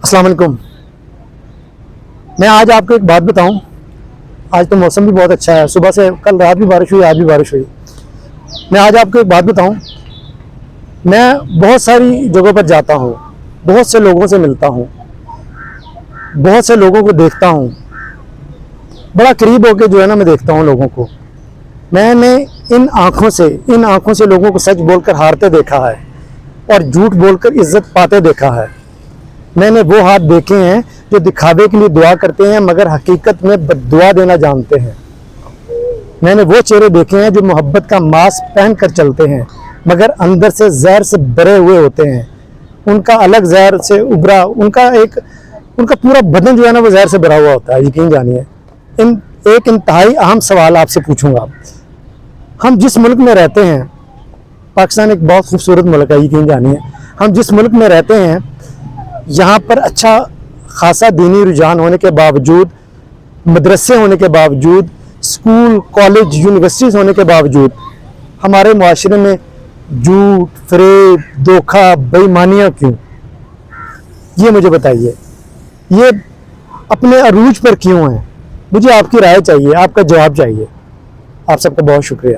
السلام علیکم. میں آج آپ کو ایک بات بتاؤں. آج تو موسم بھی بہت اچھا ہے, صبح سے کل رات بھی بارش ہوئی, آج بھی بارش ہوئی. میں آج آپ کو ایک بات بتاؤں. میں بہت ساری جگہوں پر جاتا ہوں, بہت سے لوگوں سے ملتا ہوں, بہت سے لوگوں کو دیکھتا ہوں, بڑا قریب ہو کے جو ہے نا میں دیکھتا ہوں لوگوں کو. میں نے ان آنکھوں سے لوگوں کو سچ بول کر ہارتے دیکھا ہے اور جھوٹ بول کر عزت پاتے دیکھا ہے. میں نے وہ ہاتھ دیکھے ہیں جو دکھاوے کے لیے دعا کرتے ہیں مگر حقیقت میں بد دعا دینا جانتے ہیں. میں نے وہ چہرے دیکھے ہیں جو محبت کا ماسک پہن کر چلتے ہیں مگر اندر سے زہر سے بھرے ہوئے ہوتے ہیں. ان کا الگ زہر سے ابھرا, ان کا پورا بدن جو ہے نا وہ زہر سے بھرا ہوا ہوتا ہے. یقین جانیے. ایک انتہائی اہم سوال آپ سے پوچھوں گا. ہم جس ملک میں رہتے ہیں, پاکستان ایک بہت خوبصورت ملک ہے, یقین جانیے. ہم جس ملک میں رہتے ہیں یہاں پر اچھا خاصا دینی رجحان ہونے کے باوجود, مدرسے ہونے کے باوجود, اسکول, کالج, یونیورسٹیز ہونے کے باوجود ہمارے معاشرے میں جھوٹ, فریب, دھوکہ, بے ایمانیاں کیوں؟ یہ مجھے بتائیے. یہ اپنے عروج پر کیوں ہیں؟ مجھے آپ کی رائے چاہیے, آپ کا جواب چاہیے. آپ سب کا بہت شکریہ.